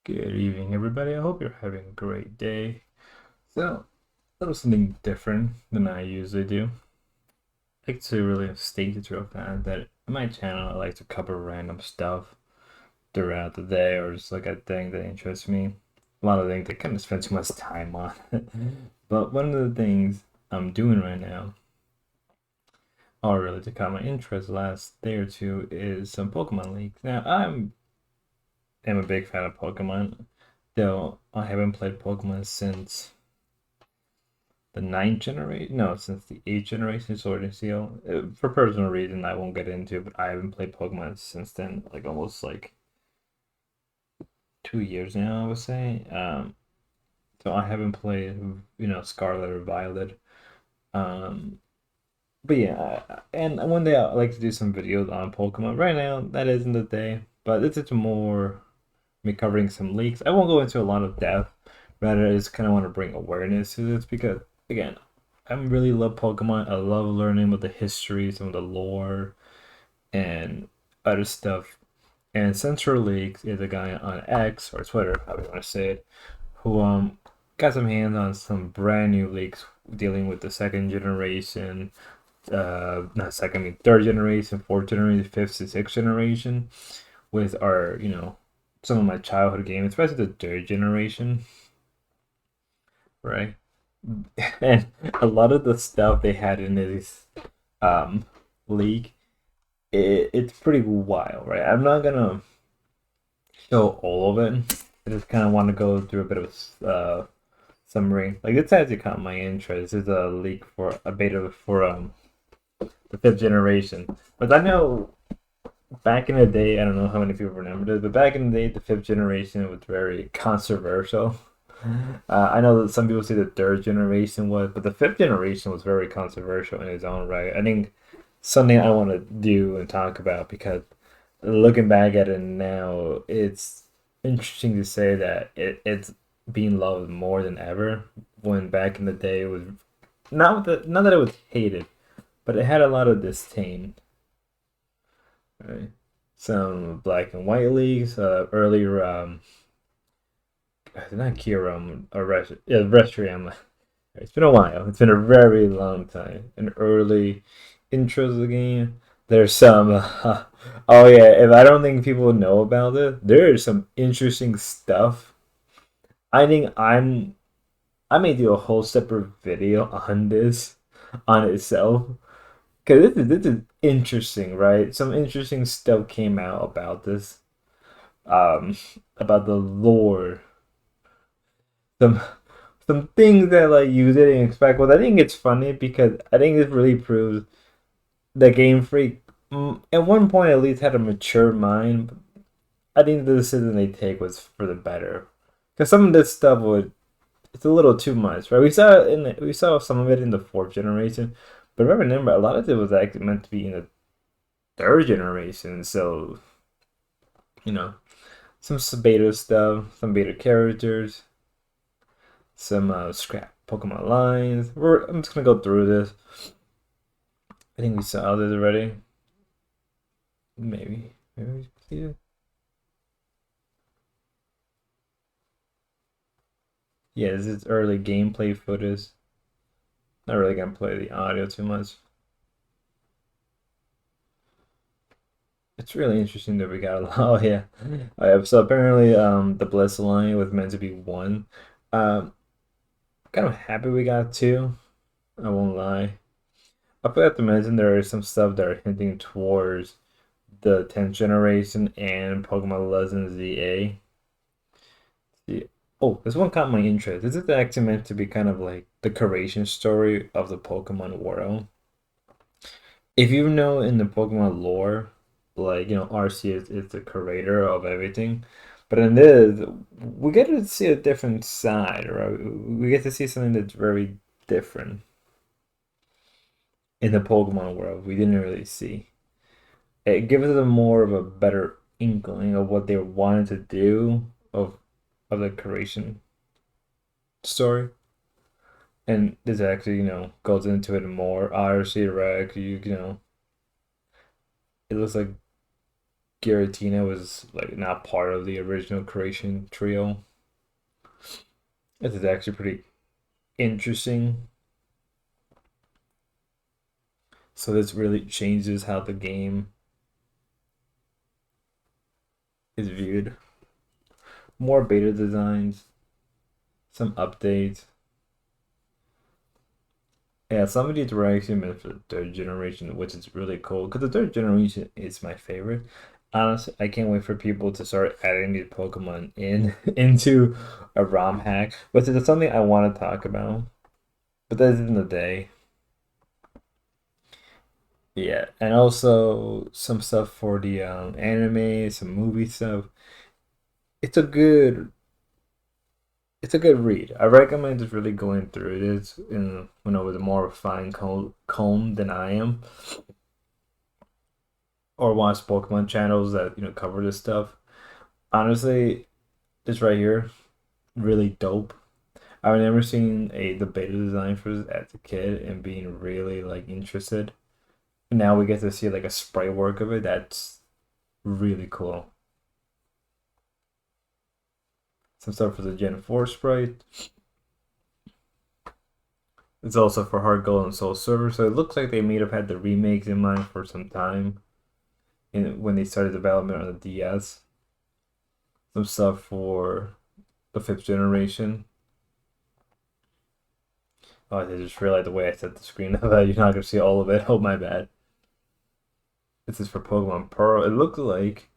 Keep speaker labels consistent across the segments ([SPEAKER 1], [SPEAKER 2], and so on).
[SPEAKER 1] Good evening, everybody. I hope you're having a great day. So, a little something different than I usually do. I like to really state it real fast that in my channel, I like to cover random stuff throughout the day or just like a thing that interests me. A lot of things I kind of spend too much time on. But one of the things I'm doing right now, or really to caught my interest last day or two, is some Pokemon League. Now, am a big fan of Pokemon, though I haven't played Pokemon since the ninth generation. No, since the eighth generation Sword and Steel. For personal reason, I won't get into, but I haven't played Pokemon since then. Like almost like 2 years now, I would say. So I haven't played, Scarlet or Violet. Um, but yeah, and one day I'd like to do some videos on Pokemon. Right now, that isn't the day, but this is more me covering some leaks. I won't go into a lot of depth. Rather, I just kind of want to bring awareness to this because, again, I really love Pokemon. I love learning about the history, some of the lore, and other stuff. And Central League is a guy on X or Twitter, however you want to say it, who got some hands on some brand new leaks dealing with the second generation, not second, I mean third generation, fourth generation, fifth and sixth generation, with our some of my childhood games, especially the third generation, right? And a lot of the stuff they had in this um league, it's pretty wild, right? I'm not gonna show all of it. I just kind of want to go through a bit of summary. Like this actually caught my interest. This is a leak for a beta for the fifth generation. But I know back in the day, I don't know how many people remember this, but back in the day, the fifth generation was very controversial. I know that some people say the third generation was, but the fifth generation was very controversial in its own right. I think something I want to do and talk about because looking back at it now, it's interesting to say that it's being loved more than ever. When back in the day, it was not that it was hated, but it had a lot of disdain. Right? Some black and white leagues, earlier not Kyurem or Reshiram. It's been a while. It's been a very long time. An early intro to the game. There's some. Oh yeah, if I don't think people know about it, there is some interesting stuff. I think I may do a whole separate video on this on itself because this is interesting, right? Some interesting stuff came out about this, um, about the lore, some some things that like you didn't expect. Well, I think it's funny because I think this really proves the Game Freak at one point at least had a mature mind. But I think the decision they take was for the better because some of this stuff would it's a little too much, right? We saw some of it in the fourth generation, but remember a lot of it was actually meant to be in the third generation. So you know some beta stuff, some beta characters, some scrap Pokemon lines. I'm just gonna go through this. I think we saw this already. Maybe we see it. Yeah, this is early gameplay footage. Not really gonna play the audio too much. It's really interesting that we got a lot. Oh yeah, so apparently the Bliss line was meant to be one. Um, kind of happy we got two. I won't lie. I forgot to mention there is some stuff that are hinting towards the 10th generation and Pokemon Legends ZA. Yeah. Oh, this one caught my interest. This is actually meant to be kind of like the creation story of the Pokemon world. If you know in the Pokemon lore, like RC is the creator of everything, but in this, we get to see a different side, right? We get to see something that's very different in the Pokemon world. We didn't really see. It gives us a more of a better inkling of what they wanted to do of the creation story. And this actually, goes into it more. RC Rex, it looks like Giratina was like not part of the original creation trio. This is actually pretty interesting. So this really changes how the game is viewed. More beta designs, some updates. Yeah, some of these were actually meant for the third generation, which is really cool because the third generation is my favorite. Honestly, I can't wait for people to start adding these Pokemon in into a ROM hack, which is something I want to talk about. But that isn't the day. Yeah, and also some stuff for the anime, some movie stuff. It's a good it's a good read. I recommend just really going through this in with a more refined comb than I am, or watch Pokemon channels that cover this stuff. Honestly, this right here really dope. I've never seen the beta design for this as a kid and being really like interested. Now we get to see like a sprite work of it. That's really cool. Some stuff for the Gen 4 sprite. It's also for Heart Gold and Soul Silver, so it looks like they may have had the remakes in mind for some time when they started development on the DS. Some stuff for the fifth generation. Oh, I just realized the way I set the screen up that you're not gonna see all of it. Oh, my bad. This is for Pokemon Pearl. It looks like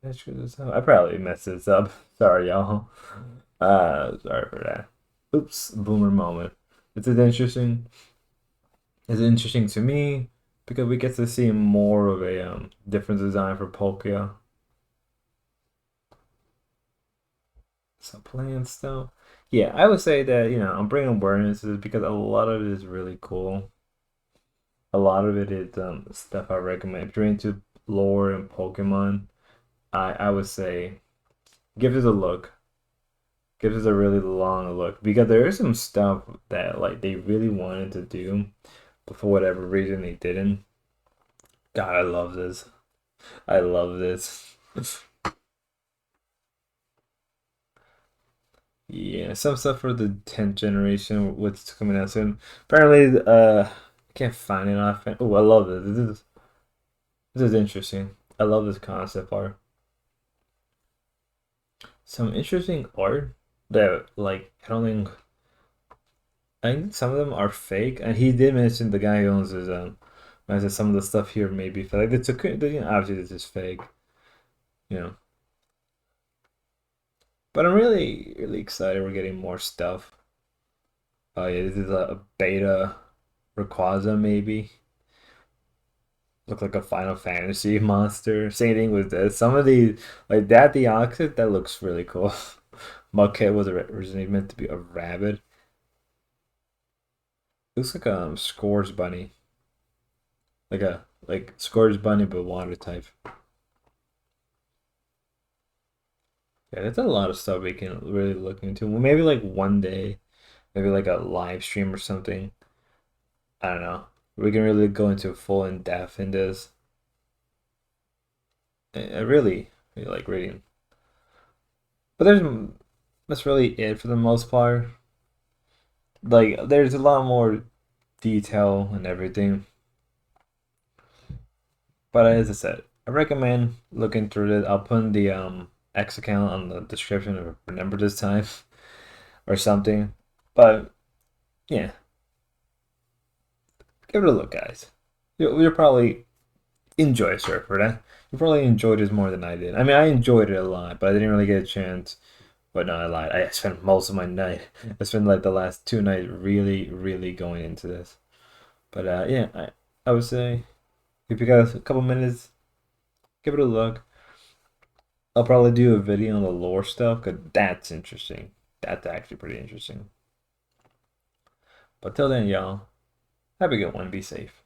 [SPEAKER 1] did I screw this up? I probably messed this up. Sorry, y'all. Sorry for that. Oops, boomer moment. This is interesting. It's interesting to me because we get to see more of a different design for Palkia. Some plant stuff. Yeah, I would say that I'm bringing awareness is because a lot of it is really cool. A lot of it is stuff I recommend. If you're into lore and Pokemon, I would say give this a look. Give this a really long look because there is some stuff that like they really wanted to do, but for whatever reason they didn't. God, I love this. I love this. Yeah, some stuff for the 10th generation, what's coming out soon. Apparently, I can't find it often. Oh, I love this. This is interesting. I love this concept art. Some interesting art that like I think some of them are fake, and he did mention the guy who owns his mentioned some of the stuff here may be fake. Like it's a obviously this is fake, you know. But I'm really excited. We're getting more stuff. Oh yeah, this is a beta Rayquaza maybe. Look like a Final Fantasy monster. Same thing with this. Some of these, like that, the Oxid, that looks really cool. Mudkip was originally meant to be a rabbit. Looks like a Scores bunny, like Scores bunny but water type. Yeah, that's a lot of stuff we can really look into. Well, maybe like one day, maybe like a live stream or something. I don't know. We can really go into full in depth in this. I really like reading. But that's really it for the most part. Like there's a lot more detail and everything. But as I said, I recommend looking through it. I'll put the X account on the description or remember this time or something. But yeah, give it a look, guys. You'll probably enjoy Surfer. You probably enjoyed it more than I did. I mean, I enjoyed it a lot, but I didn't really get a chance. But no, I lied. I spent most of my night. I spent like the last 2 nights really going into this. But yeah, I would say if you got a couple minutes, give it a look. I'll probably do a video on the lore stuff because that's interesting. That's actually pretty interesting. But till then, y'all, have a good one. Be safe.